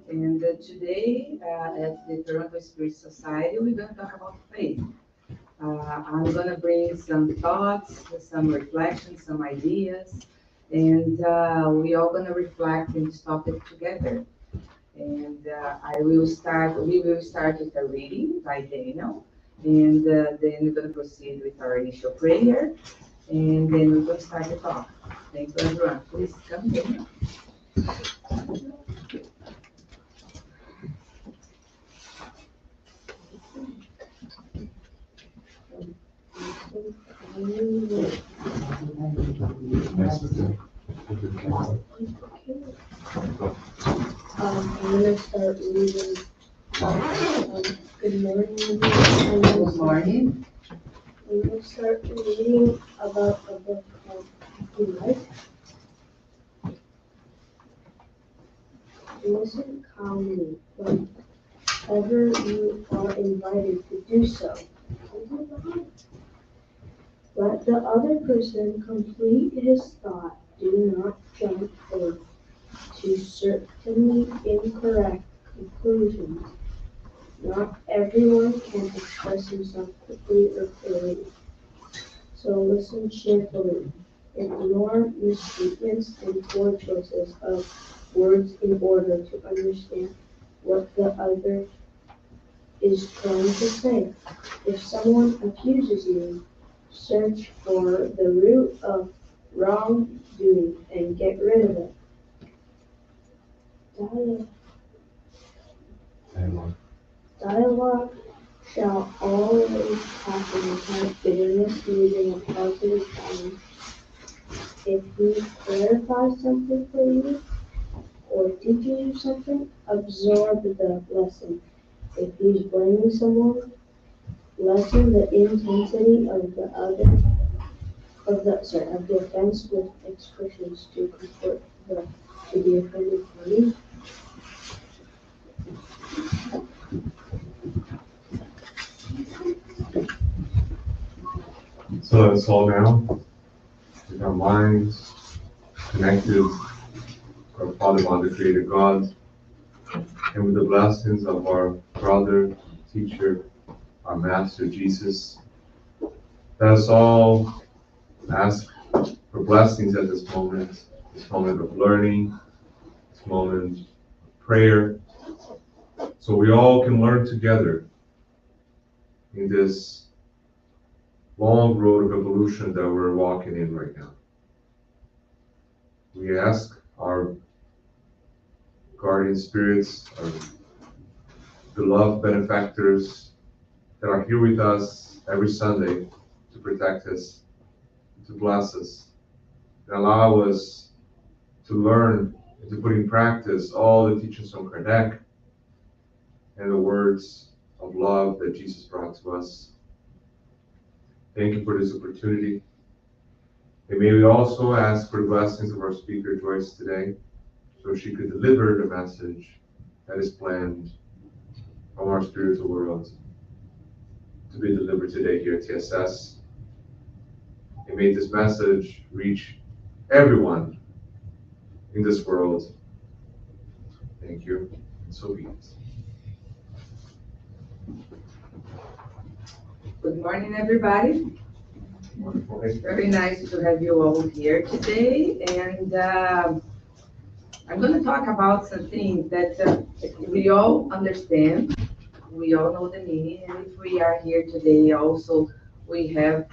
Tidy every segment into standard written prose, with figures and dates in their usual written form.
And today at the Toronto Spirit Society, we're going to talk about faith. I'm going to bring some thoughts, some reflections, some ideas, and we all going to reflect in this topic together. And we will start with a reading by Daniel, and then we're going to proceed with our initial prayer, and then we're going to start the talk. Thank you, everyone. Please come, Daniel. I'm gonna start reading. Good morning, Good morning. I'm gonna start reading about a book called Happy Life. Listen calmly whenever you are invited to do so. Let the other person complete his thought. Do not jump to certainly incorrect conclusions. Not everyone can express himself quickly or clearly, so listen cheerfully. Ignore misstatements and poor choices of words in order to understand what the other is trying to say. If someone accuses you, search for the root of wrongdoing and get rid of it. Dialogue shall always happen without bitterness, using a positive tone. If he clarifies something for you or teaches you something, absorb the lesson. If he's blaming someone, lessen the intensity of the offense with expressions to comfort the offended party. So let's all now, with our minds connected to our Father, Mother, Creator God, and with the blessings of our brother, teacher, our Master Jesus. Let us all ask for blessings at this moment of learning, this moment of prayer, so we all can learn together in this long road of evolution that we're walking in right now. We ask our guardian spirits, our beloved benefactors that are here with us every Sunday to protect us, to bless us, and allow us to learn and to put in practice all the teachings from Kardec and the words of love that Jesus brought to us. Thank you for this opportunity. And may we also ask for the blessings of our speaker, Joyce, today, so she could deliver the message that is planned from our spiritual world to be delivered today here at TSS. And may this message reach everyone in this world. Thank you, and so be it. Good morning, everybody. Wonderful. It's very nice to have you all here today, and I'm going to talk about something that we all understand, we all know the meaning, and if we are here today also, we have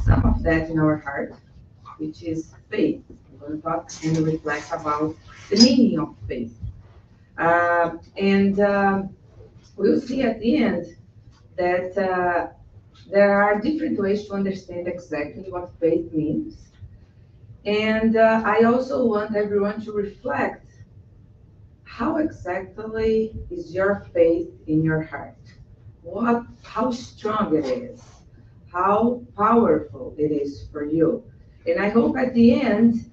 some of that in our heart, which is faith. I'm going to talk and reflect about the meaning of faith. And we'll see at the end that there are different ways to understand exactly what faith means. And I also want everyone to reflect how exactly is your faith in your heart? How strong it is, how powerful it is for you. And I hope at the end,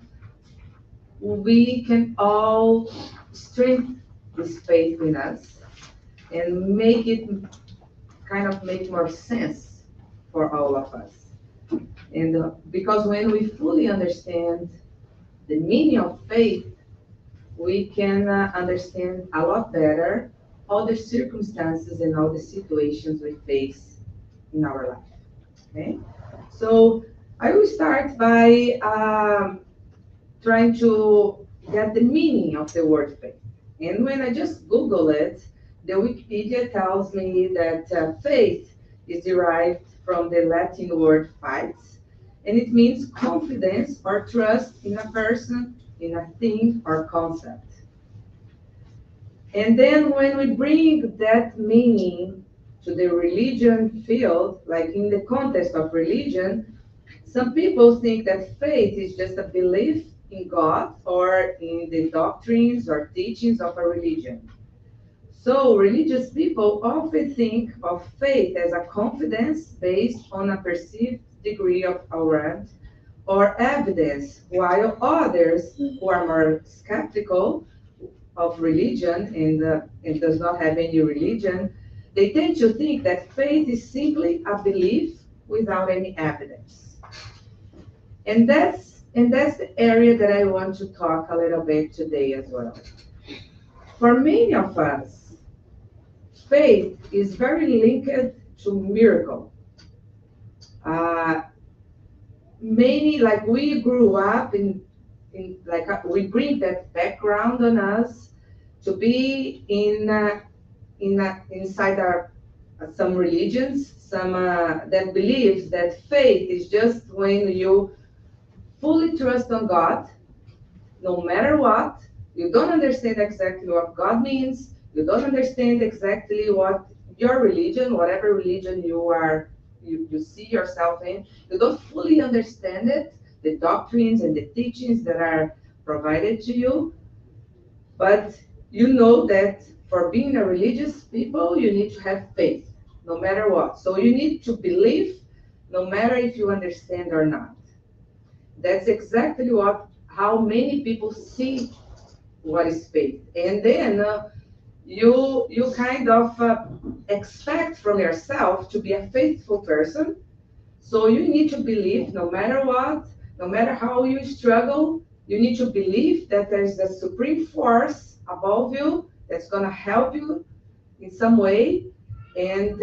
we can all strengthen this faith in us and make it make more sense for all of us. And because when we fully understand the meaning of faith, we can understand a lot better all the circumstances and all the situations we face in our life. Okay? So I will start by trying to get the meaning of the word faith. And when I just Google it, the Wikipedia tells me that faith is derived from the Latin word fides, and it means confidence or trust in a person, in a thing or concept. And then when we bring that meaning to the religion field, like in the context of religion, some people think that faith is just a belief in God or in the doctrines or teachings of a religion. So religious people often think of faith as a confidence based on a perceived degree of awareness or evidence, while others who are more skeptical of religion and does not have any religion, they tend to think that faith is simply a belief without any evidence. And that's the area that I want to talk a little bit today as well. For many of us, faith is very linked to miracle. Uh, Many, like we grew up in like we bring that background on us to be inside our some religions, some that believes that faith is just when you fully trust on God, no matter what. You don't understand exactly what God means. You don't understand exactly what your religion, whatever religion you see yourself in, you don't fully understand it, the doctrines and the teachings that are provided to you. But you know that for being a religious people, you need to have faith, no matter what. So you need to believe, no matter if you understand or not. That's exactly how many people see what is faith. And then you kind of expect from yourself to be a faithful person. So you need to believe no matter what, no matter how you struggle, you need to believe that there's a supreme force above you that's going to help you in some way. And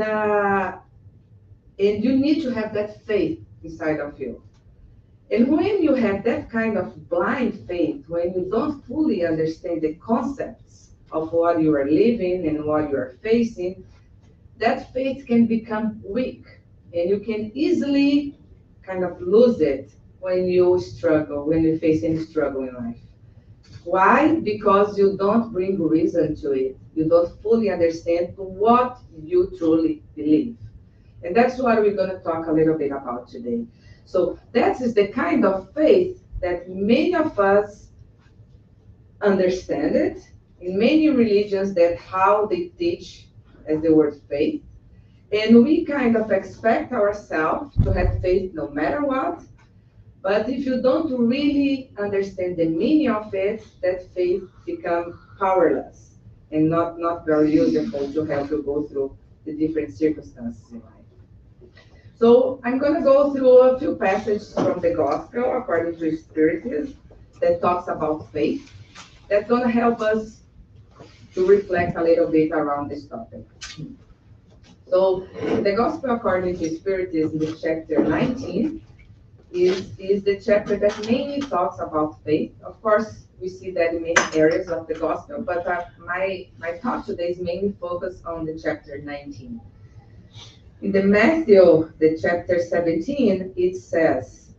you need to have that faith inside of you. And when you have that kind of blind faith, when you don't fully understand the concepts of what you are living and what you are facing, that faith can become weak. And you can easily kind of lose it when you struggle, when you face any struggle in life. Why? Because you don't bring reason to it. You don't fully understand what you truly believe. And that's what we're going to talk a little bit about today. So that is the kind of faith that many of us understand it. In many religions, that how they teach as the word faith. And we kind of expect ourselves to have faith no matter what. But if you don't really understand the meaning of it, that faith becomes powerless and not very useful to help you go through the different circumstances in life. So I'm going to go through a few passages from the Gospel according to Spiritism that talks about faith. That's going to help us to reflect a little bit around this topic. So the Gospel according to Spiritism, the chapter 19, is the chapter that mainly talks about faith. Of course, we see that in many areas of the Gospel, but my talk today is mainly focused on the chapter 19. In the Matthew, the chapter 17, it says,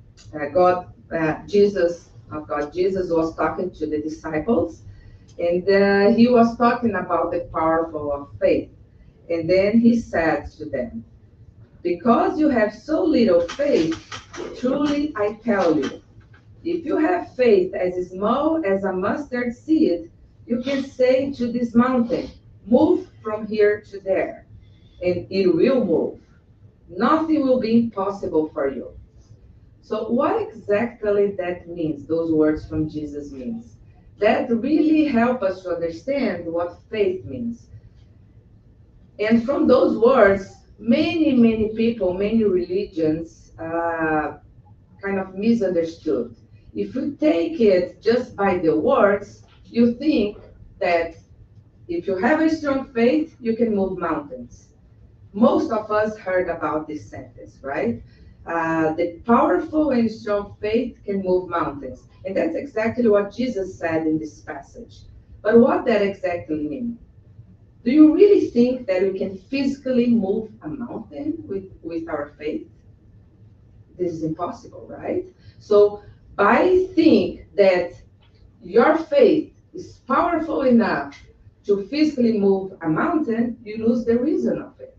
Jesus was talking to the disciples, and he was talking about the powerful of faith. And then he said to them, because you have so little faith, truly I tell you, if you have faith as small as a mustard seed, you can say to this mountain, move from here to there, and it will move. Nothing will be impossible for you. So what exactly that means, those words from Jesus means? That really help us to understand what faith means. And from those words, many people, many religions kind of misunderstood. If you take it just by the words, you think that if you have a strong faith, you can move mountains. Most of us heard about this sentence, right? The powerful and strong faith can move mountains. And that's exactly what Jesus said in this passage. But what that exactly means? Do you really think that we can physically move a mountain with our faith? This is impossible, right? So by think that your faith is powerful enough to physically move a mountain, you lose the reason of it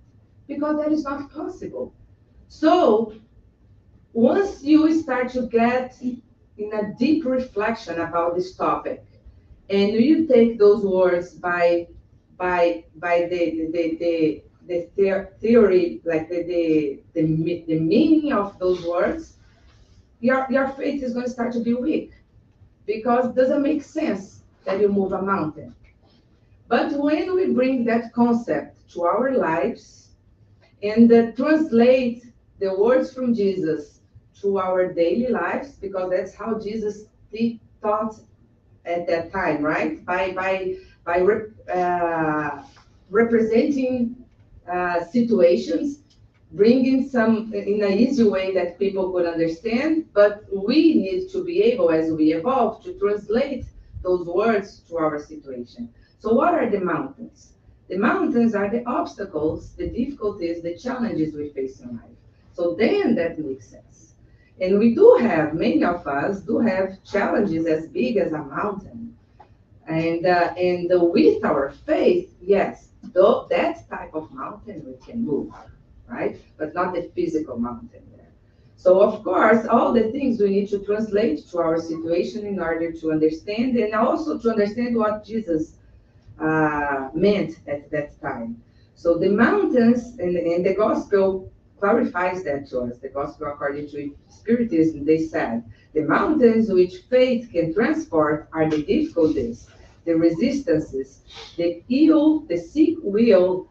because that is not possible. So once you start to get in a deep reflection about this topic, and you take those words by the theory, like the meaning of those words, your faith is going to start to be weak because it doesn't make sense that you move a mountain. But when we bring that concept to our lives and translate the words from Jesus to our daily lives, because that's how Jesus taught at that time, right? By representing situations, bringing some in an easy way that people could understand, but we need to be able, as we evolve, to translate those words to our situation. So what are the mountains? The mountains are the obstacles, the difficulties, the challenges we face in life. So then that makes sense. And we do have, many of us do have challenges as big as a mountain. And with our faith, yes, though that type of mountain we can move, right? But not the physical mountain there. So of course, all the things we need to translate to our situation in order to understand, and also to understand what Jesus meant at that time. So the mountains, and the gospel clarifies that to us. The gospel, according to Spiritism, they said, the mountains which faith can transport are the difficulties, the resistances, the ill, the sick will,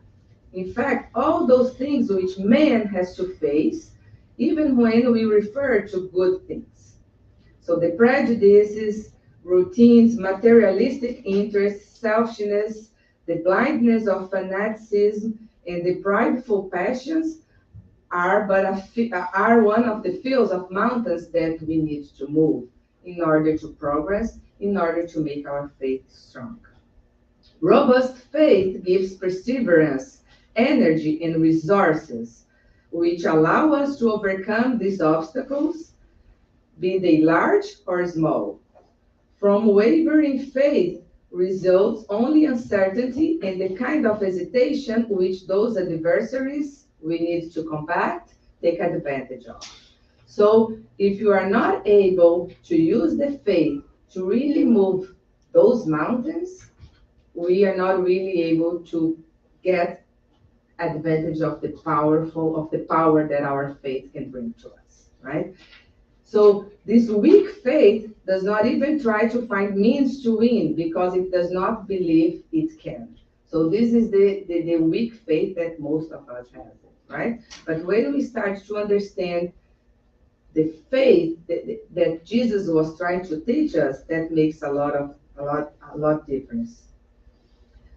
in fact, all those things which man has to face, even when we refer to good things. So the prejudices, routines, materialistic interests, selfishness, the blindness of fanaticism, and the prideful passions are are one of the fields of mountains that we need to move in order to progress, in order to make our faith strong. Robust faith gives perseverance, energy, and resources, which allow us to overcome these obstacles, be they large or small. From wavering faith results only uncertainty and the kind of hesitation which those adversaries we need to combat take advantage of. So if you are not able to use the faith to really move those mountains, we are not really able to get advantage of the power that our faith can bring to us, right? So this weak faith does not even try to find means to win because it does not believe it can. So this is the weak faith that most of us have, right? But when we start to understand the faith that Jesus was trying to teach us, that makes a lot difference.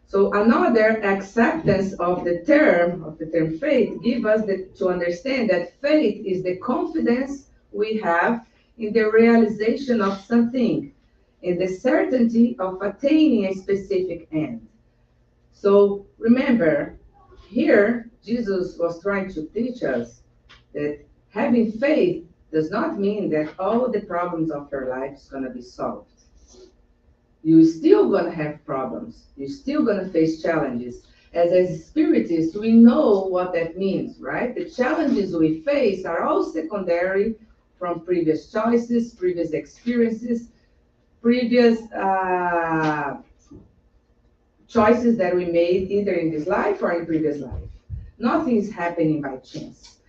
So another acceptance of the term faith give us to understand that faith is the confidence we have in the realization of something, in the certainty of attaining a specific end. So remember, here Jesus was trying to teach us that having faith does not mean that all the problems of your life is going to be solved. You're still going to have problems. You're still going to face challenges. As spiritists, we know what that means, right? The challenges we face are all secondary from previous choices, previous experiences, previous choices that we made either in this life or in previous life. Nothing is happening by chance.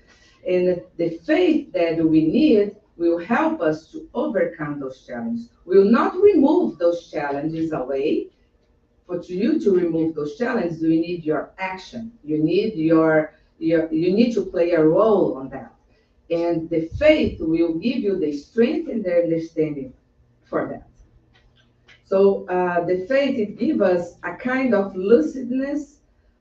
And the faith that we need will help us to overcome those challenges. We will not remove those challenges away. For you to remove those challenges, you need your action. You need you need to play a role on that. And the faith will give you the strength and the understanding for that. So the faith, it gives us a kind of lucidness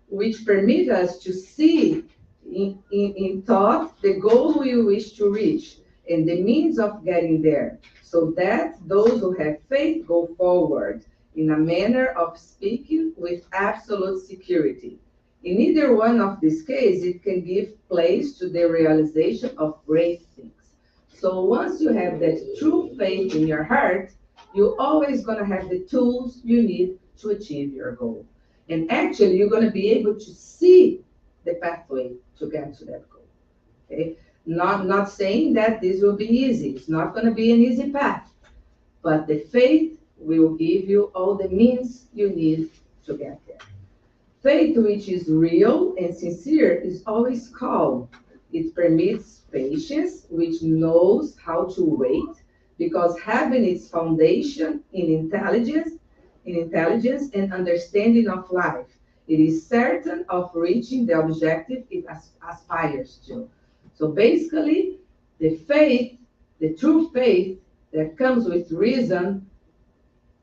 which permit us to see in thought the goal we wish to reach and the means of getting there, so that those who have faith go forward in a manner of speaking with absolute security. In either one of these cases, it can give place to the realization of great things. So once you have that true faith in your heart, you're always going to have the tools you need to achieve your goal. And actually, you're going to be able to see the pathway to get to that goal. Okay? Not saying that this will be easy. It's not going to be an easy path. But the faith will give you all the means you need to get there. Faith which is real and sincere is always calm. It permits patience, which knows how to wait, because having its foundation in intelligence and understanding of life, it is certain of reaching the objective it aspires to. So basically, the faith, the true faith that comes with reason,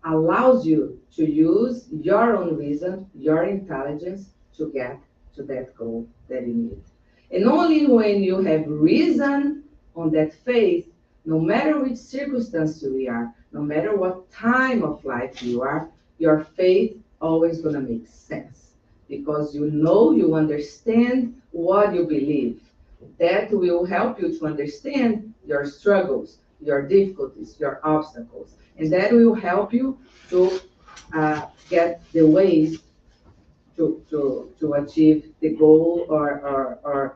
allows you to use your own reason, your intelligence to get to that goal that you need. And only when you have reason on that faith, no matter which circumstance we are, no matter what time of life you are, your faith always gonna make sense. Because you know, you understand what you believe. That will help you to understand your struggles, your difficulties, your obstacles. And that will help you to get the ways to achieve the goal or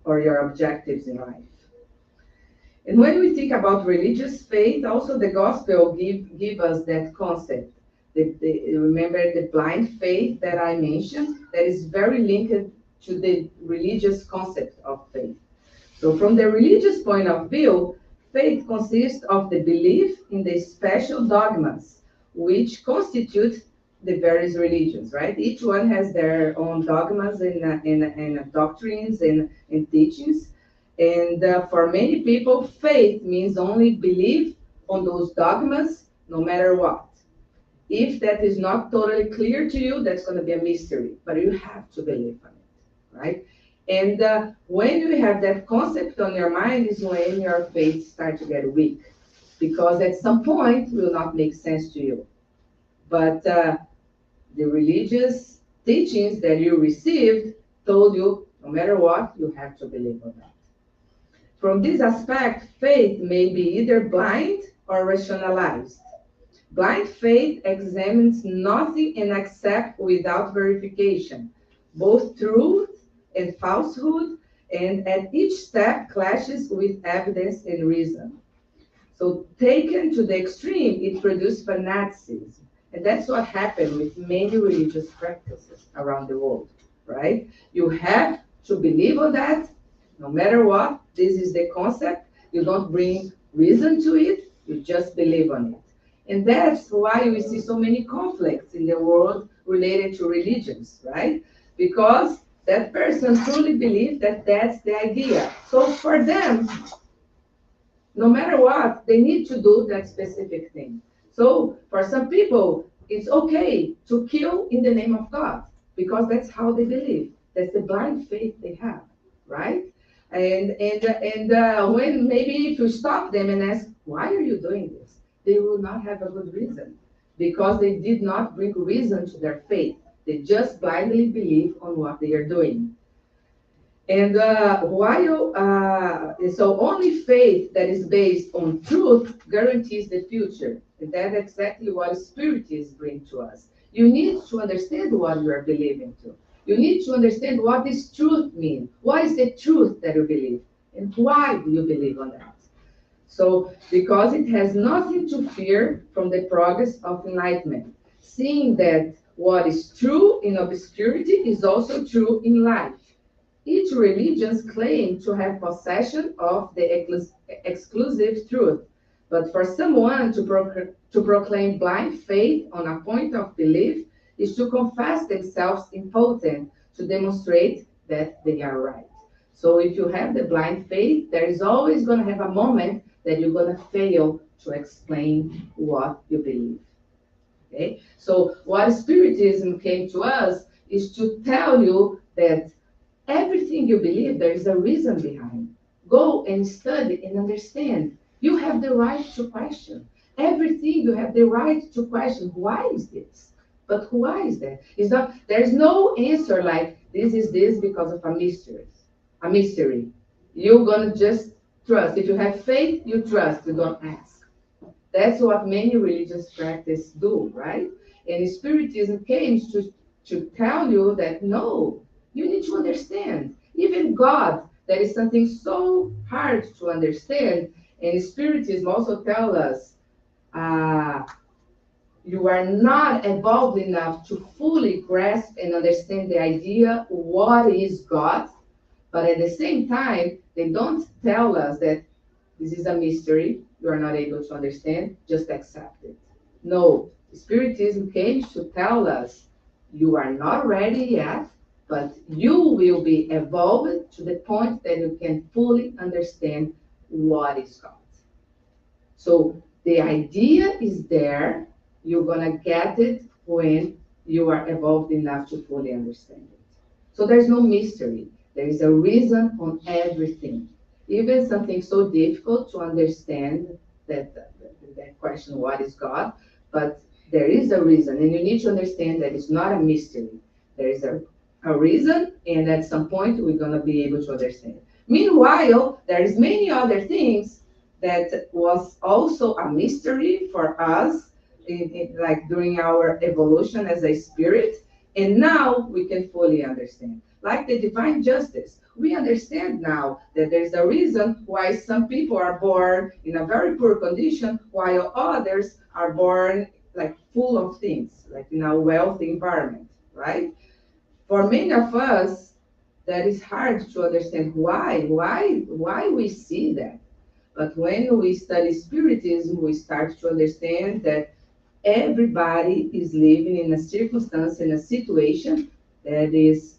your objectives in life. And when we think about religious faith, also the gospel give us that concept. Remember the blind faith that I mentioned? That is very linked to the religious concept of faith. So from the religious point of view, faith consists of the belief in the special dogmas which constitute the various religions, right? Each one has their own dogmas and doctrines and teachings. And for many people, faith means only belief on those dogmas, no matter what. If that is not totally clear to you, that's going to be a mystery, but you have to believe on it, right? And when you have that concept on your mind is when your faith starts to get weak, because at some point it will not make sense to you. But the religious teachings that you received told you, no matter what, you have to believe on that. From this aspect, faith may be either blind or rationalized. Blind faith examines nothing and accepts without verification, both truth and falsehood, and at each step clashes with evidence and reason. So taken to the extreme, it produces fanaticism. And that's what happened with many religious practices around the world, right? You have to believe on that, no matter what. This is the concept. You don't bring reason to it, you just believe on it. And that's why we see so many conflicts in the world related to religions, right? Because that person truly believes that that's the idea. So for them, no matter what, they need to do that specific thing. So for some people, it's okay to kill in the name of God, because that's how they believe. That's the blind faith they have, right? And when maybe if you stop them and ask, why are you doing this? They will not have a good reason, because they did not bring reason to their faith. They just blindly believe on what they are doing. And so only faith that is based on truth guarantees the future. And that's exactly what spiritists bring to us. You need to understand what you are believing to. You need to understand what this truth means. What is the truth that you believe? And why do you believe on that? So, because it has nothing to fear from the progress of enlightenment, seeing that what is true in obscurity is also true in life. Each religion claims to have possession of the exclusive truth, but for someone to proclaim blind faith on a point of belief is to confess themselves impotent to demonstrate that they are right. So if you have the blind faith, there is always going to have a moment that you're going to fail to explain what you believe. Okay? So what Spiritism came to us is to tell you that everything you believe, there is a reason behind. Go and study and understand. You have the right to question. Everything you have the right to question. Why is this? But why is that? It's not, there's no answer like this is this because of a mystery. A mystery. You're gonna just trust. If you have faith, you trust, you don't ask. That's what many religious practices do, right? And Spiritism came to tell you that no, you need to understand. Even God, that is something so hard to understand. And Spiritism also tell us uh, you are not evolved enough to fully grasp and understand the idea what is God, but at the same time, they don't tell us that this is a mystery you are not able to understand, just accept it. No, Spiritism came to tell us you are not ready yet, but you will be evolved to the point that you can fully understand what is God. So the idea is there, you're gonna get it when you are evolved enough to fully understand it. So there's no mystery. There is a reason on everything. Even something so difficult to understand that question, what is God? But there is a reason, and you need to understand that it's not a mystery. There is a reason, and at some point we're gonna be able to understand. Meanwhile, there is many other things that was also a mystery for us, like during our evolution as a spirit, and now we can fully understand. Like the divine justice, we understand now that there's a reason why some people are born in a very poor condition, while others are born like full of things, like in a wealthy environment, right? For many of us, that is hard to understand why we see that. But when we study Spiritism, we start to understand that everybody is living in a circumstance, in a situation that is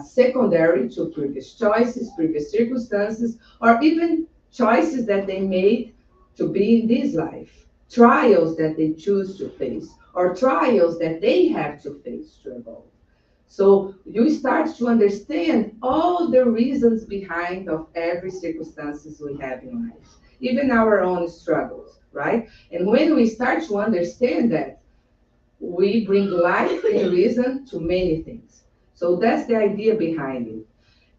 secondary to previous choices, previous circumstances, or even choices that they made to be in this life, trials that they choose to face, or trials that they have to face to evolve. So you start to understand all the reasons behind of every circumstances we have in life, even our own struggles, right? And when we start to understand that, we bring life and reason to many things. So that's the idea behind it.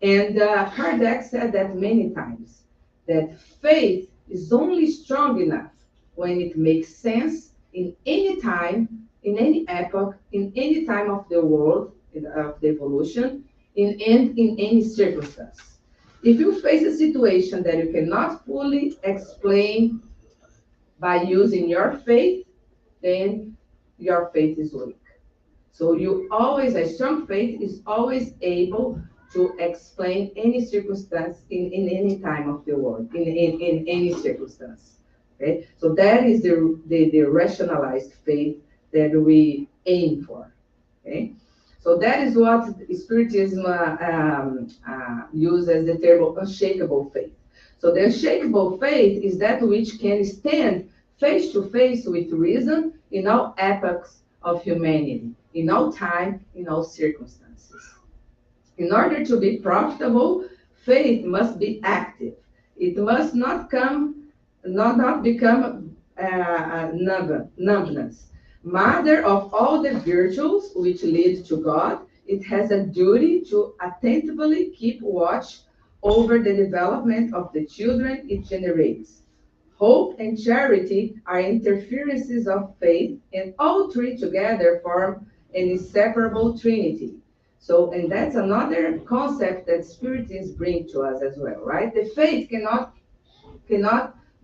And Kardec said that many times, that faith is only strong enough when it makes sense in any time, in any epoch, in any time of the world, of the evolution, and in any circumstance. If you face a situation that you cannot fully explain by using your faith, then your faith is weak. So you always, a strong faith is always able to explain any circumstance in any time of the world, in any circumstance. Okay, so that is the rationalized faith that we aim for. Okay, so that is what Spiritism uses the term unshakable faith. So the unshakable faith is that which can stand face to face with reason in all epochs of humanity, in all time, in all circumstances. In order to be profitable, faith must be active. It must not become numbness. Mother of all the virtues which lead to God, it has a duty to attentively keep watch over the development of the children it generates. Hope and charity are interferences of faith, and all three together form an inseparable trinity. So, and that's another concept that Spiritists bring to us as well, right? The faith cannot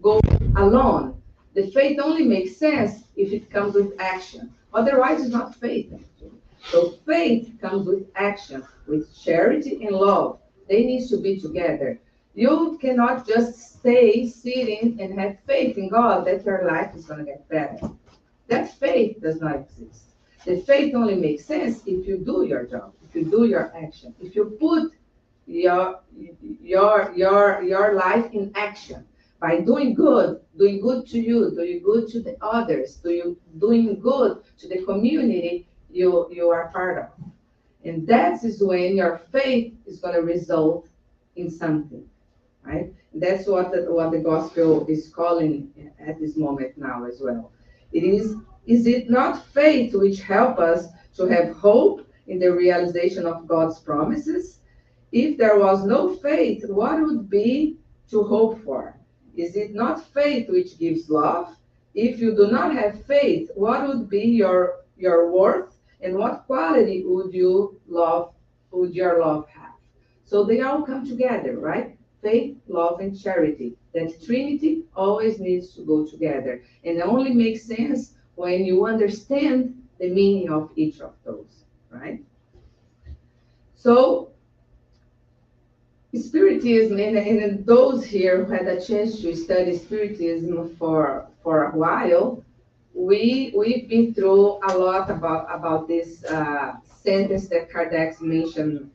go alone. The faith only makes sense if it comes with action. Otherwise, it's not faith, actually. So faith comes with action, with charity and love. They need to be together. You cannot just stay sitting and have faith in God that your life is going to get better. That faith does not exist. The faith only makes sense if you do your job, if you do your action, if you put your life in action. by doing good to you, doing good to the others, doing good to the community you are part of. And that is when your faith is going to result in something, right? That's what the gospel is calling at this moment now as well. Is it not faith which help us to have hope in the realization of God's promises? If there was no faith, what would be to hope for? Is it not faith which gives love? If you do not have faith, what would be your worth, and what quality would your love have? So they all come together, right? Faith, love, and charity. That Trinity always needs to go together. And it only makes sense when you understand the meaning of each of those, right? So Spiritism, and those here who had a chance to study Spiritism for a while, we've been through a lot about this sentence that Kardec mentioned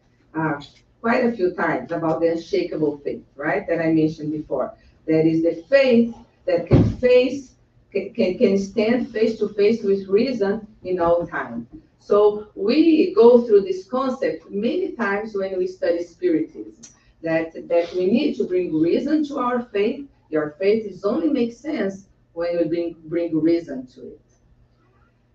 quite a few times about the unshakable faith, right? That I mentioned before. That is the faith that can stand face to face with reason in all time. So we go through this concept many times when we study Spiritism, that we need to bring reason to our faith. Your faith is only makes sense when we bring reason to it.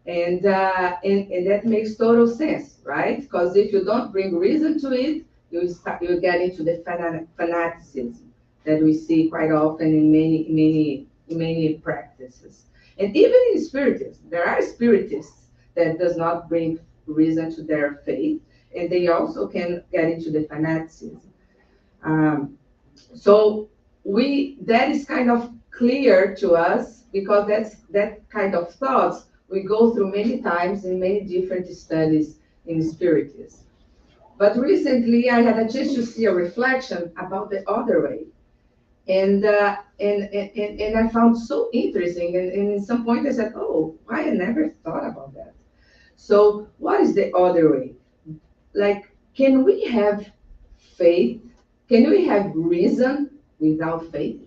And that makes total sense, right? Because if you don't bring reason to it, you get into the fanaticism that we see quite often in many practices. And even in Spiritism, there are Spiritists that does not bring reason to their faith, and they also can get into the fanaticism. So that is kind of clear to us because that kind of thoughts we go through many times in many different studies in Spiritism. But recently I had a chance to see a reflection about the other way. And I found so interesting. And in some point I said, oh, I never thought about that. So what is the other way? Like, can we have faith? Can we have reason without faith?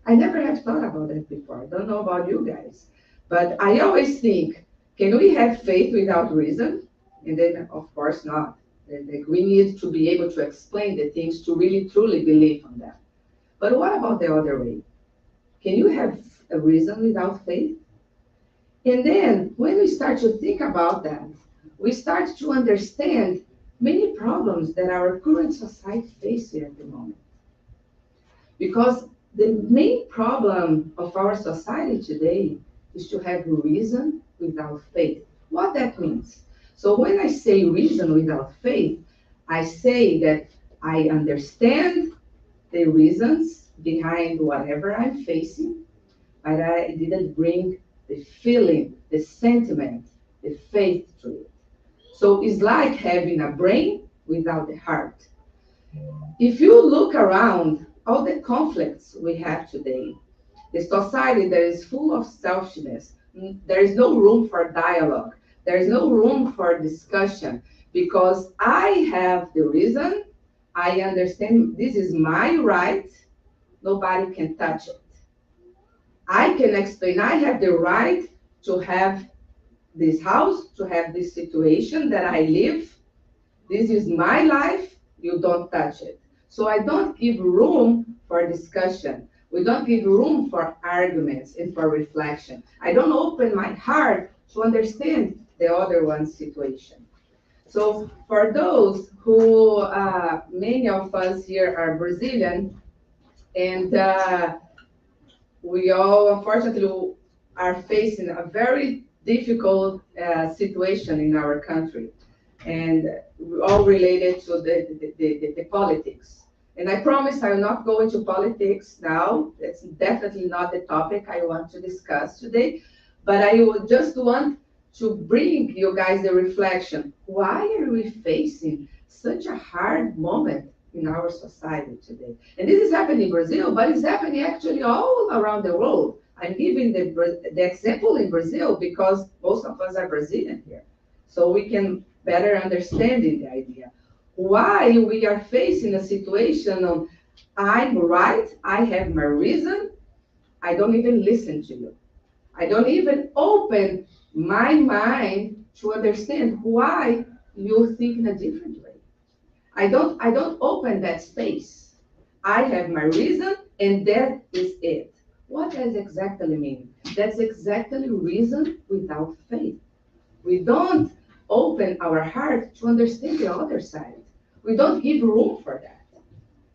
I never have thought about that before. I don't know about you guys. But I always think, can we have faith without reason? And then, of course, not. Like, we need to be able to explain the things to really truly believe on them. But what about the other way? Can you have a reason without faith? And then, when we start to think about that, we start to understand many problems that our current society faces at the moment. Because the main problem of our society today is to have reason without faith. What that means? So when I say reason without faith, I say that I understand the reasons behind whatever I'm facing, but I didn't bring the feeling, the sentiment, the faith to it. So it's like having a brain without the heart. If you look around all the conflicts we have today, the society that is full of selfishness, there is no room for dialogue. There is no room for discussion because I have the reason. I understand this is my right. Nobody can touch it. I can explain. I have the right to have this house, to have this situation that I live. This is my life. You don't touch it. So I don't give room for discussion. We don't give room for arguments and for reflection. I don't open my heart to understand the other one's situation. So for those who, many of us here are Brazilian, and we all unfortunately are facing a very difficult situation in our country, and all related to the politics. And I promise I will not go into politics now. It's definitely not the topic I want to discuss today, but I would just want to bring you guys the reflection. Why are we facing such a hard moment in our society today? And this is happening in Brazil, but it's happening actually all around the world. I'm giving the example in Brazil because most of us are Brazilian here. So we can better understand the idea. Why we are facing a situation of I'm right, I have my reason, I don't even listen to you. I don't even open my mind to understand why you think in a different way. I don't open that space. I have my reason and that is it. What does exactly mean? That's exactly reason without faith. We don't open our heart to understand the other side. We don't give room for that.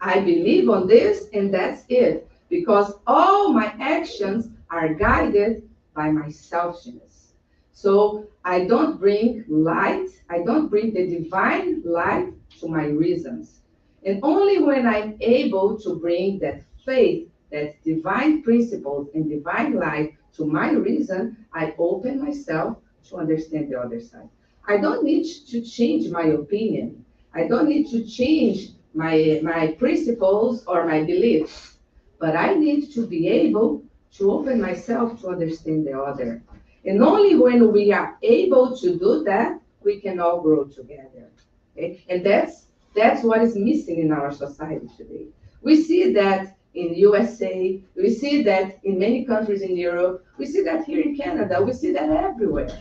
I believe on this and that's it. Because all my actions are guided by my selfishness. So I don't bring light, I don't bring the divine light to my reasons. And only when I'm able to bring that faith, that divine principles and divine light to my reason, I open myself to understand the other side. I don't need to change my opinion. I don't need to change my principles or my beliefs, but I need to be able to open myself to understand the other. And only when we are able to do that, we can all grow together. Okay? And that's what is missing in our society today. We see that in USA, we see that in many countries in Europe, we see that here in Canada, we see that everywhere.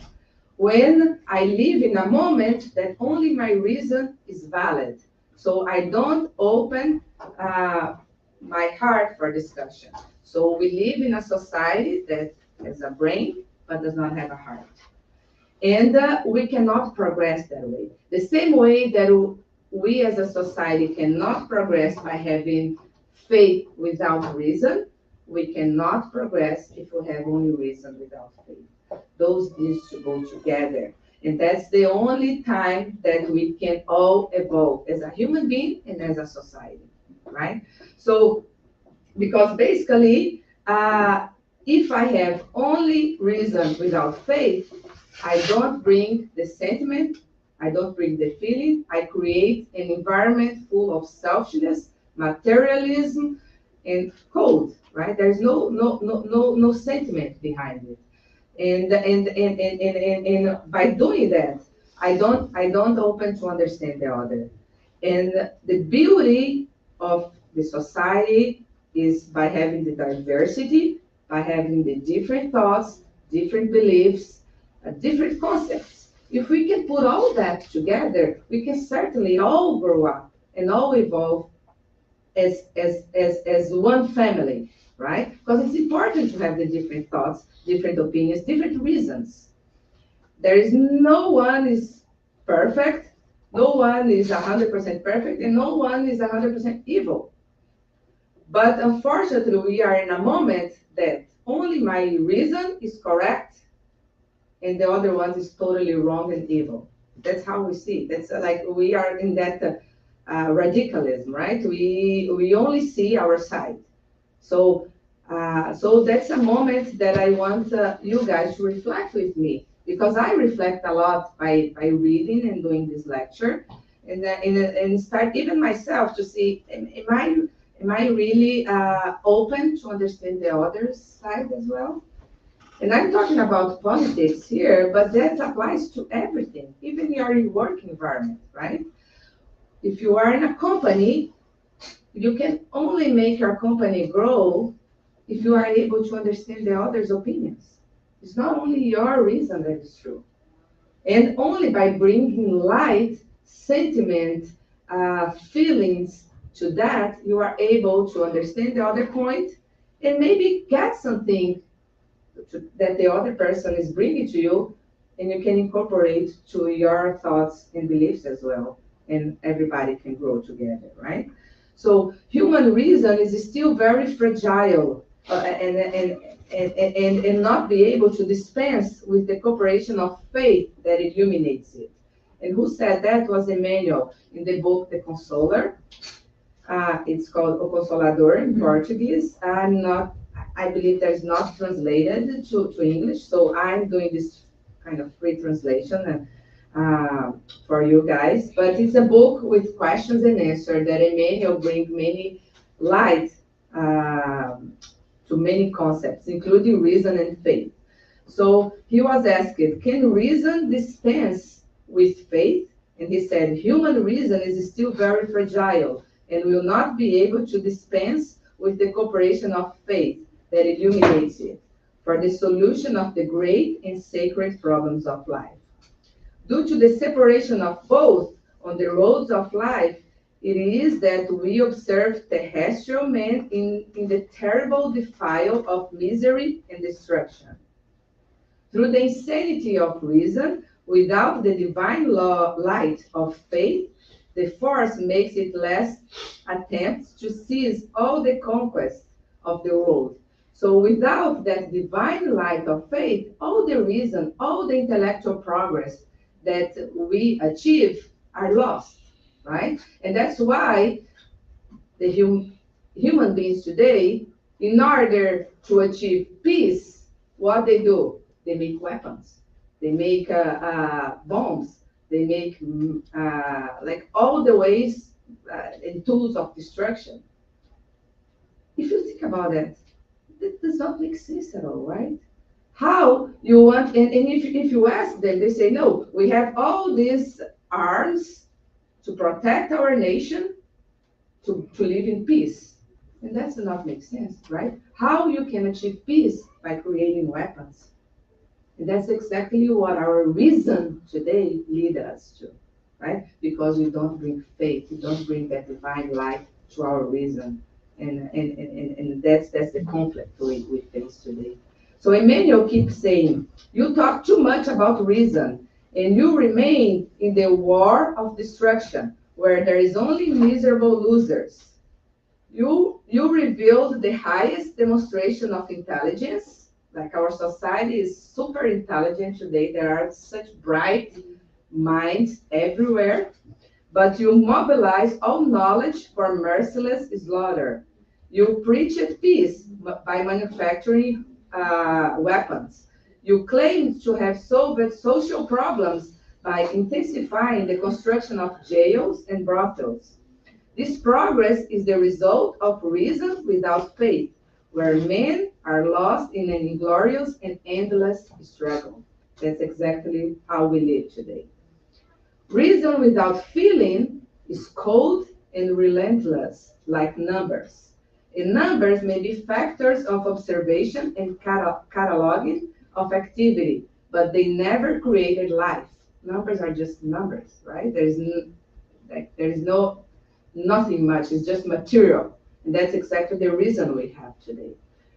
When I live in a moment that only my reason is valid. So I don't open my heart for discussion. So we live in a society that has a brain but does not have a heart. And we cannot progress that way. The same way that we as a society cannot progress by having faith without reason, we cannot progress if we have only reason without faith. Those need to go together. And that's the only time that we can all evolve as a human being and as a society, right? So, because basically, if I have only reason without faith, I don't bring the sentiment, I don't bring the feeling, I create an environment full of selfishness, materialism, and cold, right? There's no sentiment behind it. And by doing that, I don't open to understand the other. And the beauty of the society is by having the diversity, by having the different thoughts, different beliefs, different concepts. If we can put all that together, we can certainly all grow up and all evolve as one family, right? Because it's important to have the different thoughts, different opinions, different reasons. There is no one is perfect, no one is 100% perfect, and no one is 100% evil. But unfortunately, we are in a moment that only my reason is correct and the other one is totally wrong and evil. That's how we see it. That's like we are in that radicalism, right? We only see our side. So so that's a moment that I want you guys to reflect with me because I reflect a lot by reading and doing this lecture, and start even myself to see am I really open to understand the other side as well? And I'm talking about politics here, but that applies to everything, even your work environment, right? If you are in a company, you can only make your company grow if you are able to understand the other's opinions. It's not only your reason that is true. And only by bringing light, sentiment, feelings to that, you are able to understand the other point and maybe get something that the other person is bringing to you, and you can incorporate to your thoughts and beliefs as well, and everybody can grow together, right? So human reason is still very fragile, and not be able to dispense with the cooperation of faith that illuminates it. And who said that was Emmanuel in the book The Consoler. It's called O Consolador in Portuguese. I believe that is not translated to English, so I'm doing this kind of free translation for you guys. But it's a book with questions and answers that Emmanuel brings many light to many concepts, including reason and faith. So he was asked, can reason dispense with faith? And he said, human reason is still very fragile and will not be able to dispense with the cooperation of faith that illuminates it for the solution of the great and sacred problems of life. Due to the separation of both on the roads of life, it is that we observe terrestrial men in the terrible defile of misery and destruction. Through the insanity of reason, without the divine light of faith, the force makes it less attempts to seize all the conquests of the world. So without that divine light of faith, all the reason, all the intellectual progress that we achieve are lost, right? And that's why the human beings today, in order to achieve peace, what they do? They make weapons, they make bombs, they make like all the ways and tools of destruction. If you think about it, that does not make sense at all, right? How you want, and if you ask them, they say, no, we have all these arms to protect our nation, to live in peace. And that does not make sense, right? How you can achieve peace by creating weapons. And that's exactly what our reason today lead us to, right? Because we don't bring faith, we don't bring that divine light to our reason. And that's the conflict we face today. So Emmanuel keeps saying, you talk too much about reason, and you remain in the war of destruction, where there is only miserable losers. You revealed the highest demonstration of intelligence. Like our society is super intelligent today. There are such bright minds everywhere. But you mobilize all knowledge for merciless slaughter. You preached peace by manufacturing weapons. You claim to have solved social problems by intensifying the construction of jails and brothels. This progress is the result of reason without faith, where men are lost in an inglorious and endless struggle. That's exactly how we live today. Reason without feeling is cold and relentless, like numbers. And numbers may be factors of observation and cataloging of activity, but they never created life. Numbers are just numbers, right? There is nothing much. It's just material, and that's exactly the reason we have today.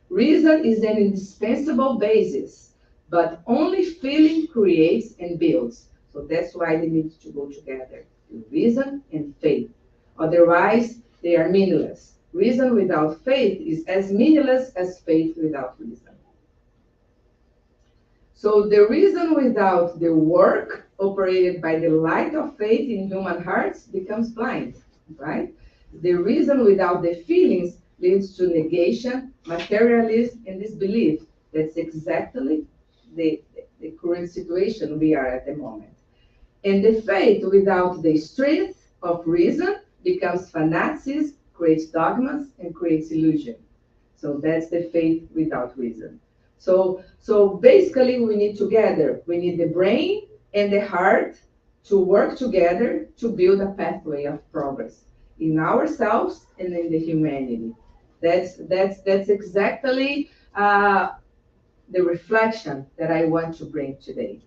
Reason is an indispensable basis, but only feeling creates and builds. So that's why they need to go together, reason and faith. Otherwise, they are meaningless. Reason without faith is as meaningless as faith without reason. So the reason without the work operated by the light of faith in human hearts becomes blind, right? The reason without the feelings leads to negation, materialism, and disbelief. That's exactly the current situation we are at the moment. And the faith without the strength of reason becomes fanaticism, creates dogmas, and creates illusion. So that's the faith without reason. So basically we need together, we need the brain and the heart to work together to build a pathway of progress in ourselves and in the humanity. That's exactly the reflection that I want to bring today.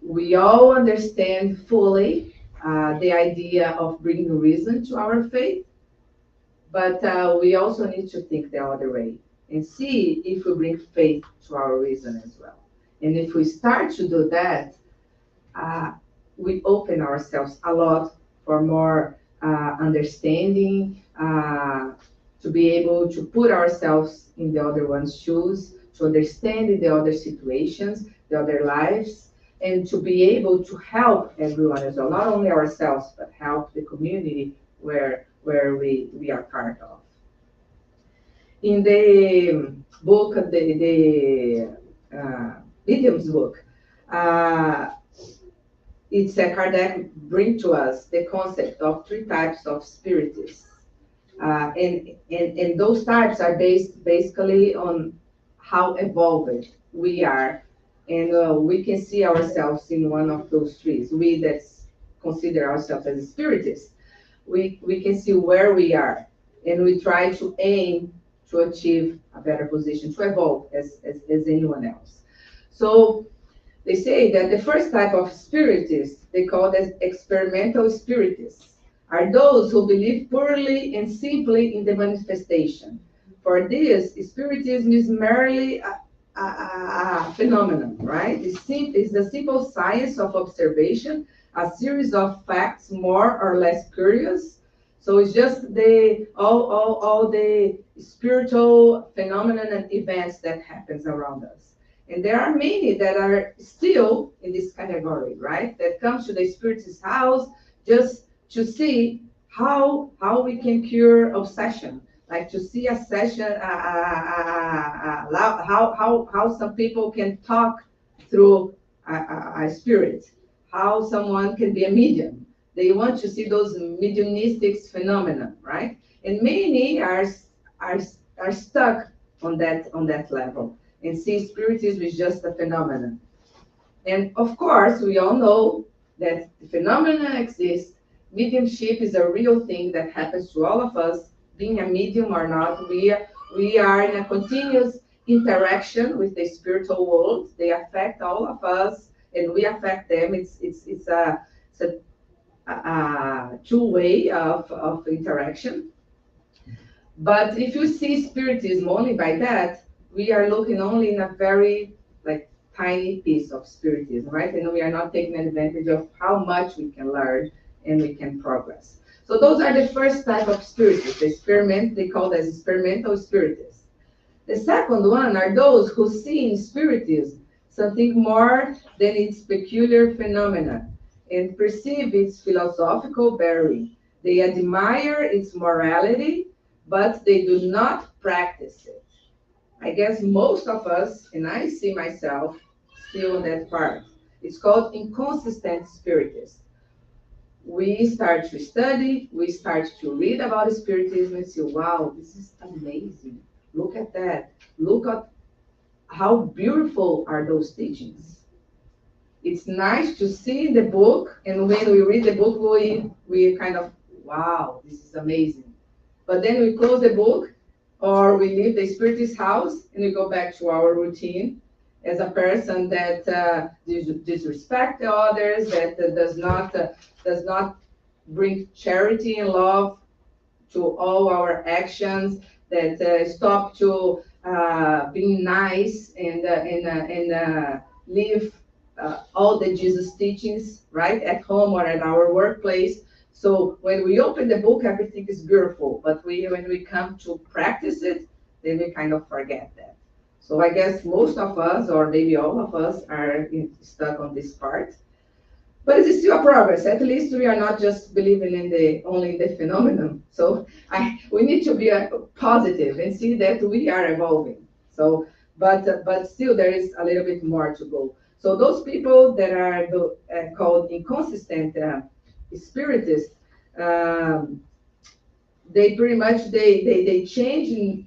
We all understand fully the idea of bringing reason to our faith, but we also need to think the other way and see if we bring faith to our reason as well. And if we start to do that, we open ourselves a lot for more understanding, to be able to put ourselves in the other one's shoes, to understand the other situations, the other lives, and to be able to help everyone as well, not only ourselves, but help the community where we are part of. In the book, the Medium's book, it's Kardec bring to us the concept of three types of spiritists. And those types are based basically on how evolved we are. And we can see ourselves in one of those trees. We that consider ourselves as spiritists, we can see where we are, and we try to aim to achieve a better position, to evolve as anyone else. So they say that the first type of spiritists, they call them experimental spiritists, are those who believe purely and simply in the manifestation. For this, spiritism is merely a phenomenon, right? It's the simple science of observation, a series of facts more or less curious. So it's just all the spiritual phenomena and events that happens around us. And there are many that are still in this category, right? That comes to the spiritist house just to see how we can cure obsession, like to see a session, how some people can talk through a spirit, how someone can be a medium. They want to see those mediumistic phenomena, right? And many are stuck on that level and see spiritism is just a phenomenon. And of course, we all know that the phenomena exists. Mediumship is a real thing that happens to all of us, being a medium or not. We are in a continuous interaction with the spiritual world. They affect all of us, and we affect them. It's a two-way of interaction. But if you see spiritism only by that, we are looking only in a very tiny piece of spiritism, right? And we are not taking advantage of how much we can learn and we can progress. So those are the first type of spiritists. They call as experimental spiritists. The second one are those who see in spiritism something more than its peculiar phenomena and perceive its philosophical bearing. They admire its morality, but they do not practice it. I guess most of us, and I see myself still on that part, it's called inconsistent spiritists. We start to study, we start to read about spiritism and say, wow, this is amazing. Look at that. Look at how beautiful are those teachings. It's nice to see the book, and when we read the book, we kind of, wow, this is amazing. But then we close the book, or we leave the spiritist house, and we go back to our routine as a person that disrespects the others, that does not bring charity and love to all our actions, that stop to being nice and live all the Jesus teachings, right, at home or at our workplace. So when we open the book, everything is beautiful, but when we come to practice it, then we kind of forget that. So I guess most of us, or maybe all of us, are stuck on this part. But it's still a progress. At least we are not just believing only in the phenomenon. So we need to be positive and see that we are evolving. So, but still there is a little bit more to go. So those people that are called inconsistent spiritists, they pretty much they change,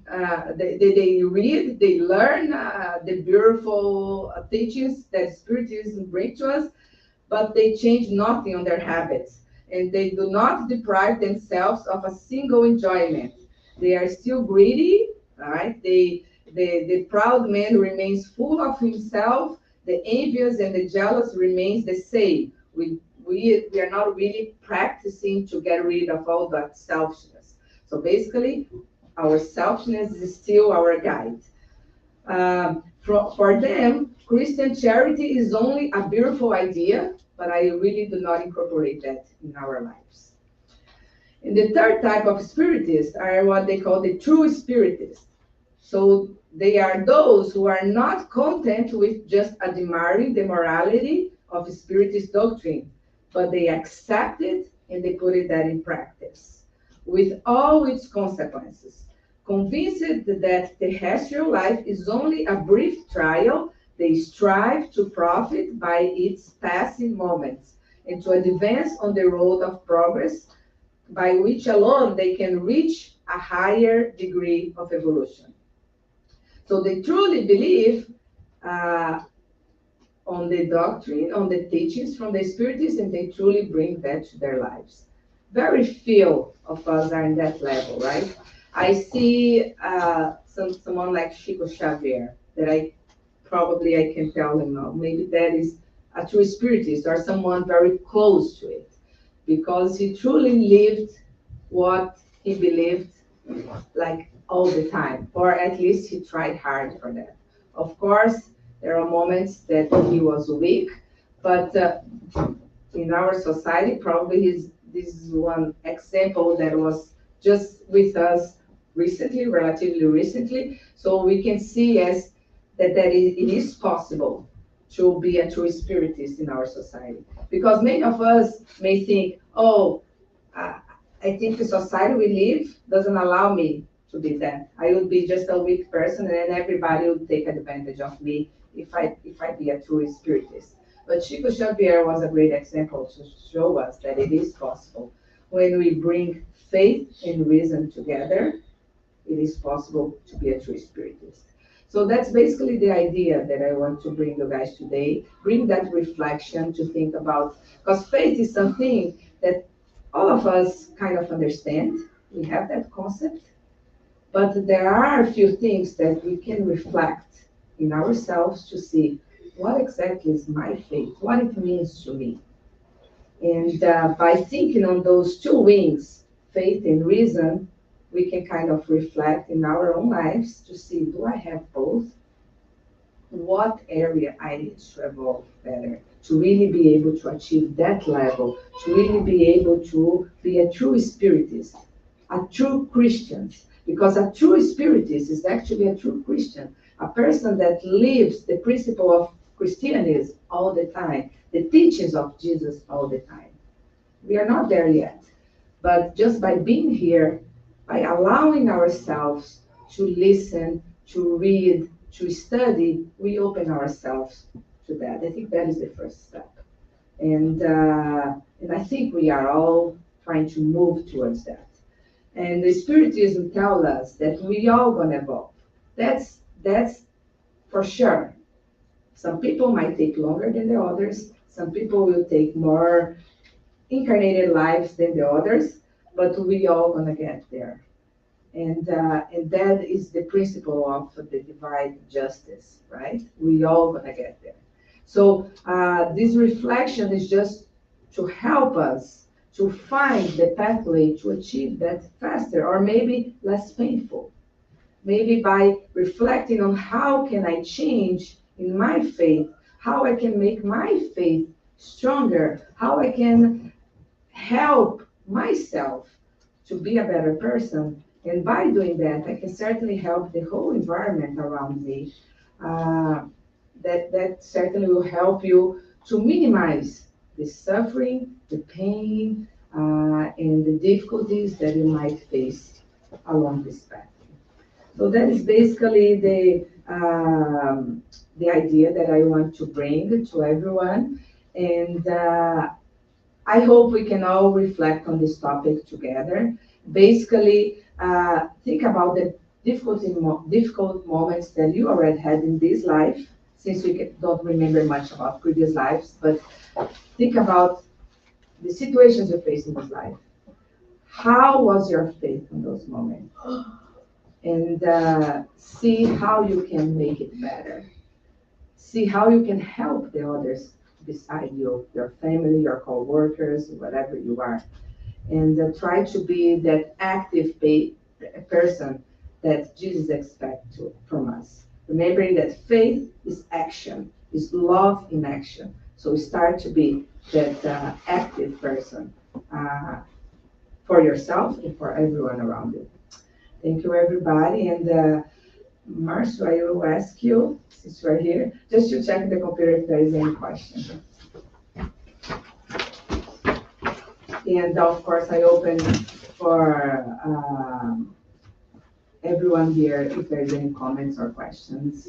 they read, they learn the beautiful teachings that spiritism brings to us, but they change nothing on their habits, and they do not deprive themselves of a single enjoyment. They are still greedy, right? The proud man remains full of himself. The envious and the jealous remains the same. We are not really practicing to get rid of all that selfishness. So basically, our selfishness is still our guide. For them, Christian charity is only a beautiful idea, but I really do not incorporate that in our lives. And the third type of spiritists are what they call the true spiritists. So they are those who are not content with just admiring the morality of spiritist doctrine, but they accept it and they put that in practice with all its consequences. Convinced that terrestrial life is only a brief trial, they strive to profit by its passing moments and to advance on the road of progress, by which alone they can reach a higher degree of evolution. So they truly believe on the doctrine, on the teachings from the Spiritists, and they truly bring that to their lives. very few of us are in that level, right? I see someone like Chico Xavier that I can tell him, oh, maybe that is a true spiritist or someone very close to it, because he truly lived what he believed, like all the time, or at least he tried hard for that. Of course, there are moments that he was weak, but in our society, probably this is one example that was just with us recently, relatively recently. So we can see as it is possible to be a true spiritist in our society. Because many of us may think, oh, uh, I think the society we live doesn't allow me to be that. I would be just a weak person, and then everybody would take advantage of me if I be a true spiritist. But Chico Xavier was a great example to show us that it is possible. When we bring faith and reason together, it is possible to be a true spiritist. So that's basically the idea that I want to bring you guys today. Bring that reflection to think about, because faith is something that all of us kind of understand. We have that concept, but there are a few things that we can reflect in ourselves to see what exactly is my faith, what it means to me. And by thinking on those two wings, faith and reason, we can kind of reflect in our own lives to see, do I have both? What area I need to evolve better to really be able to achieve that level, to really be able to be a true spiritist, a true Christian. Because a true spiritist is actually a true Christian, a person that lives the principle of Christianism all the time, the teachings of Jesus all the time. We are not there yet, but just by being here, by allowing ourselves to listen, to read, to study, we open ourselves to that. I think that is the first step. And I think we are all trying to move towards that. And the Spiritism tells us that we all gonna evolve. That's for sure. Some people might take longer than the others. Some people will take more incarnated lives than the others, but we all gonna get there. And that is the principle of the divine justice, right? We all gonna get there. So this reflection is just to help us to find the pathway to achieve that faster or maybe less painful. Maybe by reflecting on how can I change in my faith, how I can make my faith stronger, how I can help myself to be a better person. And by doing that, I can certainly help the whole environment around me. Uh, that certainly will help you to minimize the suffering, the pain, and the difficulties that you might face along this path. So that is basically the idea that I want to bring to everyone. And I hope we can all reflect on this topic together. Basically, think about the difficult moments that you already had in this life, since we don't remember much about previous lives, but think about the situations you faced in this life. How was your faith in those moments? And see how you can make it better. See how you can help the others beside you, your family, your co-workers, whatever you are. And try to be that active person that Jesus expects from us. Remembering that faith is action, is love in action. So start to be that active person for yourself and for everyone around you. Thank you, everybody. And Marcio, I will ask you, since you're here, just to check the computer if there is any question. And of course, I open for everyone here if there's any comments or questions.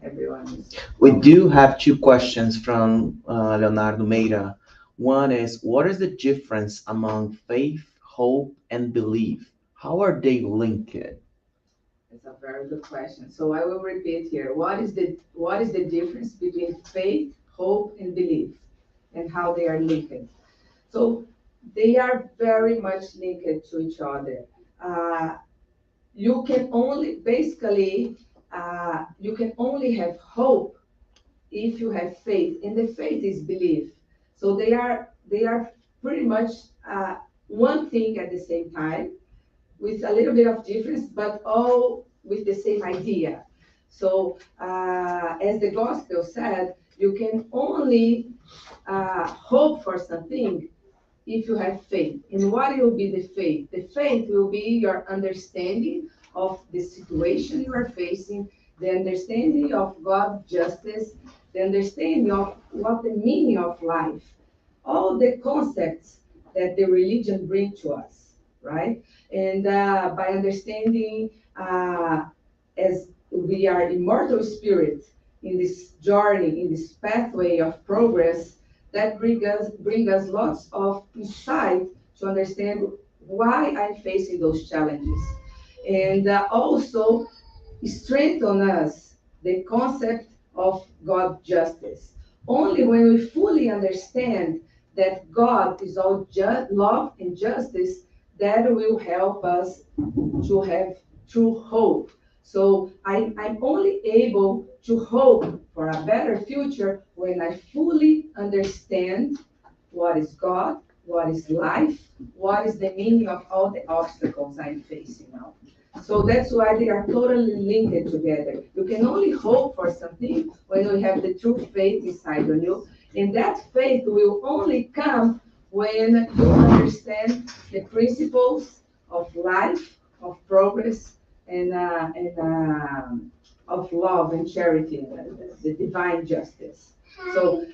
Everyone is. We do have two questions from Leonardo Meira. One is, what is the difference among faith, hope, and belief? How are they linked? It's a very good question. So I will repeat here. What is the difference between faith, hope, and belief, and how they are linked? So they are very much linked to each other. Uh, you can only, basically, you can only have hope if you have faith, and the faith is belief. So they are pretty much one thing at the same time, with a little bit of difference, but all with the same idea. So, as the gospel said, you can only hope for something if you have faith. And what will be the faith? The faith will be your understanding of the situation you are facing, the understanding of God's justice, the understanding of what the meaning of life, all the concepts that the religion bring to us, right? And by understanding, as we are immortal spirits in this journey, in this pathway of progress, that bring us lots of insight to understand why I'm facing those challenges, and also strengthen us the concept of God's justice. Only when we fully understand that God is all love and justice, that will help us to have true hope. So I'm only able to hope for a better future when I fully understand what is God, what is life, what is the meaning of all the obstacles I'm facing now. So that's why they are totally linked together. You can only hope for something when you have the true faith inside of you. And that faith will only come when you understand the principles of life, of progress, and of love and charity, the divine justice. So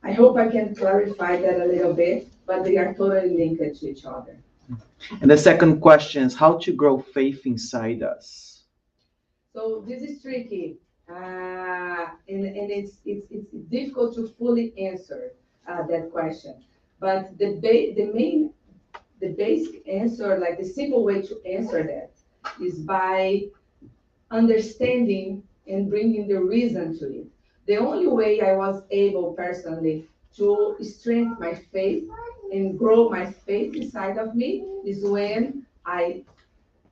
I hope I can clarify that a little bit, but they are totally linked to each other. And the second question is how to grow faith inside us. So this is tricky, and it's difficult to fully answer that question. But the basic answer, like the simple way to answer that, is by understanding and bringing the reason to it. The only way I was able personally to strengthen my faith and grow my faith inside of me is when I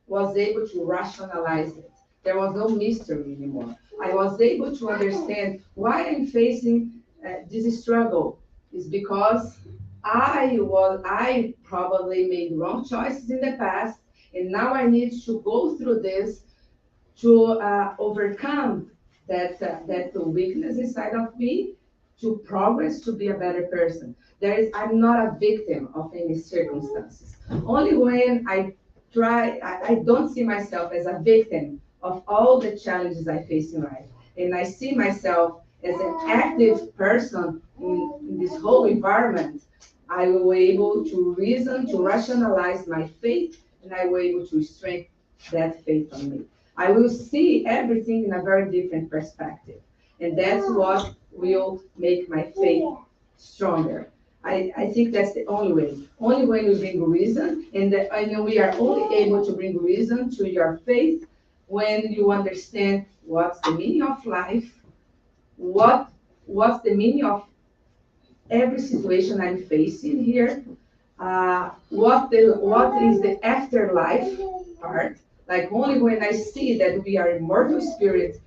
was able to rationalize it. There was no mystery anymore. I was able to understand why I'm facing this struggle. Is because I probably made wrong choices in the past, and now I need to go through this to overcome that weakness inside of me, to progress, to be a better person. I'm not a victim of any circumstances. Only when I don't see myself as a victim of all the challenges I face in life, and I see myself as an active person in this whole environment, I will be able to reason, to rationalize my faith, and I will be able to strengthen that faith on me. I will see everything in a very different perspective. And that's what will make my faith stronger. I think that's the only way. Only when we bring reason, and I know we are only able to bring reason to your faith when you understand what's the meaning of life, what's the meaning of every situation I'm facing here, what is the afterlife part. Like only when I see that we are immortal spirits,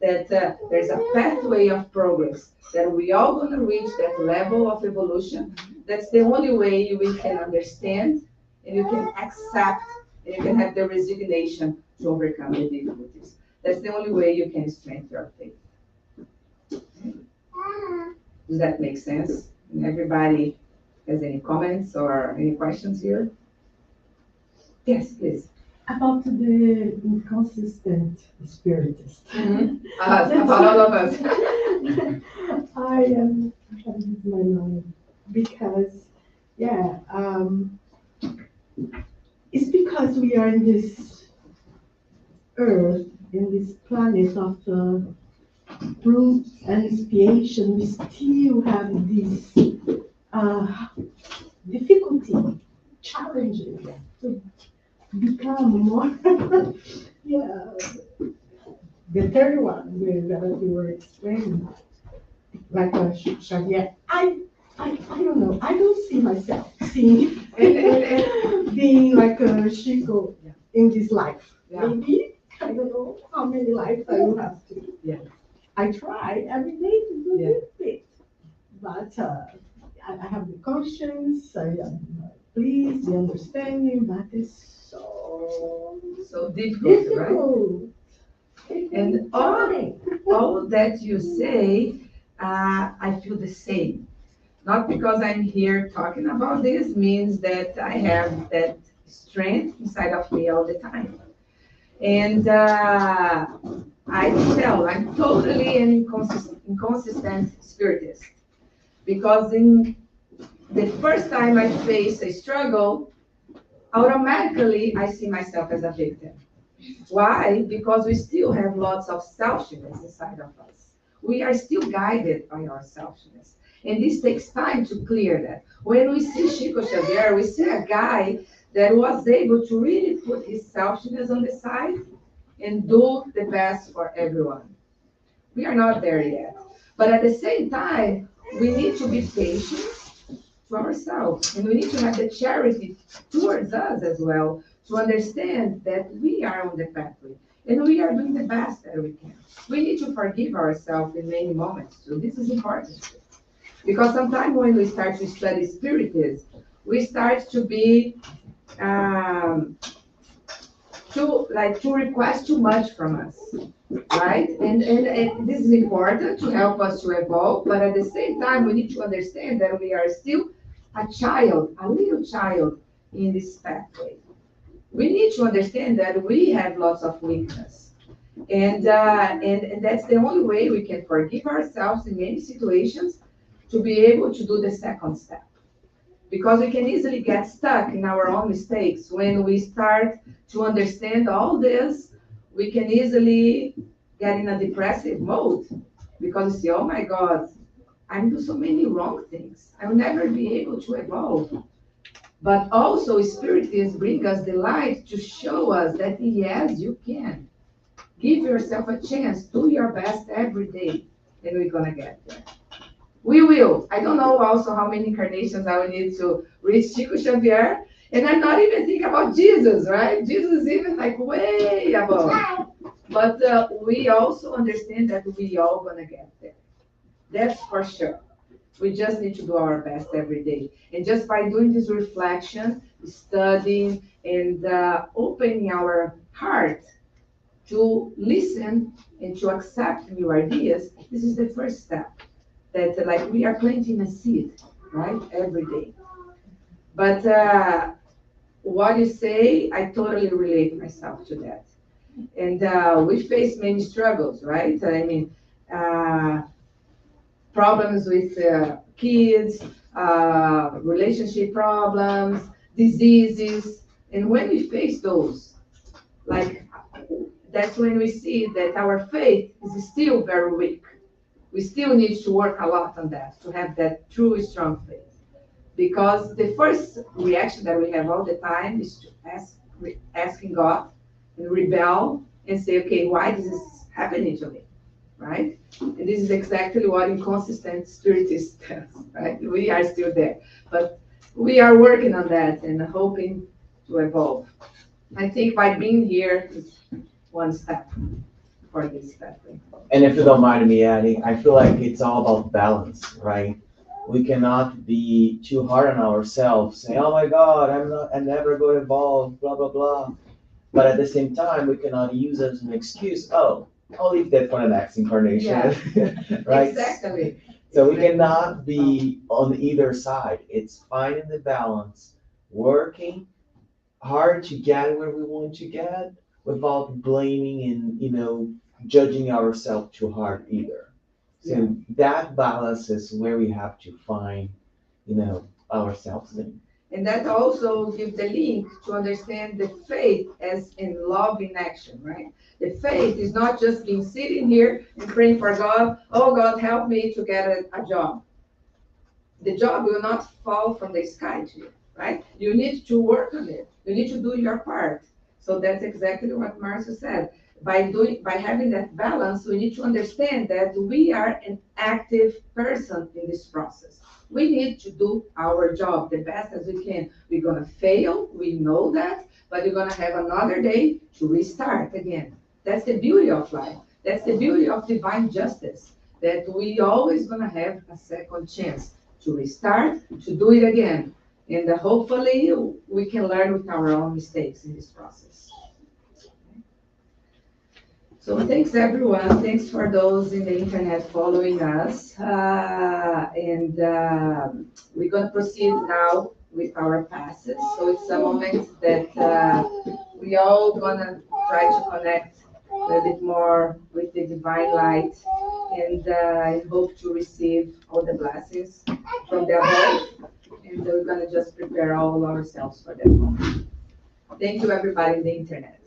that there's a pathway of progress, that we all gonna reach that level of evolution. That's the only way we can understand, and you can accept, and you can have the resignation to overcome the difficulties. That's the only way you can strengthen your faith. Does that make sense? And everybody has any comments or any questions here? Yes, please. About the inconsistent spiritist. About all of us. I am having my mind because, yeah, it's because we are in this earth, in this planet of truth and expiation, we still have this difficulty, challenges to become more, yeah, the third one that you were explaining, like Xavier, I don't know, I don't see myself waiting and being like a Chico in this life. Yeah. Maybe, I don't know how many lives I will have to. Yeah. I try every day to do Yeah. a little bit, but I have the conscience, I am pleased, the understanding, but it's So difficult, right? difficult. And all that you say, I feel the same. Not because I'm here talking about this means that I have that strength inside of me all the time. And I tell, I'm totally an inconsistent spiritist. Because in the first time I face a struggle, automatically I see myself as a victim. Why? Because we still have lots of selfishness inside of us. We are still guided by our selfishness. And this takes time to clear that. When we see Chico Xavier, we see a guy that was able to really put his selfishness on the side and do the best for everyone. We are not there yet. But at the same time, we need to be patient to ourselves. And we need to have the charity towards us as well to understand that we are on the pathway and we are doing the best that we can. We need to forgive ourselves in many moments too. This is important too. Because sometimes when we start to study spiritism, we start to be to request too much from us, right? And this is important to help us to evolve, but at the same time, we need to understand that we are still a child, a little child in this pathway. We need to understand that we have lots of weakness. And that's the only way we can forgive ourselves in many situations to be able to do the second step. Because we can easily get stuck in our own mistakes. When we start to understand all this, we can easily get in a depressive mode because you see, oh my God, I'm doing so many wrong things. I will never be able to evolve. But also, Spiritists bring us the light to show us that yes, you can. Give yourself a chance, do your best every day, and we're gonna get there. We will. I don't know also how many incarnations I will need to reach Chico Xavier. And I'm not even thinking about Jesus, right? Jesus is even like way above. But we also understand that we all gonna get there. That's for sure. We just need to do our best every day. And just by doing this reflection, studying, and opening our heart to listen and to accept new ideas, this is the first step. That like we are planting a seed, right, every day. But what you say, I totally relate myself to that. And we face many struggles, right? I mean, problems with kids, relationship problems, diseases. And when we face those, like, that's when we see that our faith is still very weak. We still need to work a lot on that to have that true strong faith. Because the first reaction that we have all the time is to asking God and rebel and say, okay, why this is happening to me, right? And this is exactly what inconsistent spiritist does, right? We are still there, but we are working on that and hoping to evolve. I think by being here is one step for this pathway. And if you don't mind me adding, I feel like it's all about balance, right? We cannot be too hard on ourselves, saying, "Oh my God, I'm never going to evolve," blah blah blah. But at the same time, we cannot use as an excuse, "Oh, I'll leave that for the next incarnation," right? Exactly. So we cannot be on either side. It's finding the balance, working hard to get where we want to get without blaming and judging ourselves too hard either. So that balance is where we have to find, ourselves in. And that also gives the link to understand the faith as in love in action, right? The faith is not just being sitting here and praying for God, oh God, help me to get a job. The job will not fall from the sky to you, right? You need to work on it. You need to do your part. So that's exactly what Marcia said. By having that balance, we need to understand that we are an active person in this process. We need to do our job the best as we can. We're gonna fail, we know that, but we're gonna have another day to restart again. That's the beauty of life. That's the beauty of divine justice, that we always gonna have a second chance to restart, to do it again. And hopefully we can learn with our own mistakes in this process. So thanks everyone. Thanks for those in the internet following us. We're gonna proceed now with our passes. So it's a moment that we all gonna try to connect a little bit more with the divine light, and I hope to receive all the blessings from the above. And we're gonna just prepare all ourselves for that moment. Thank you everybody in the internet.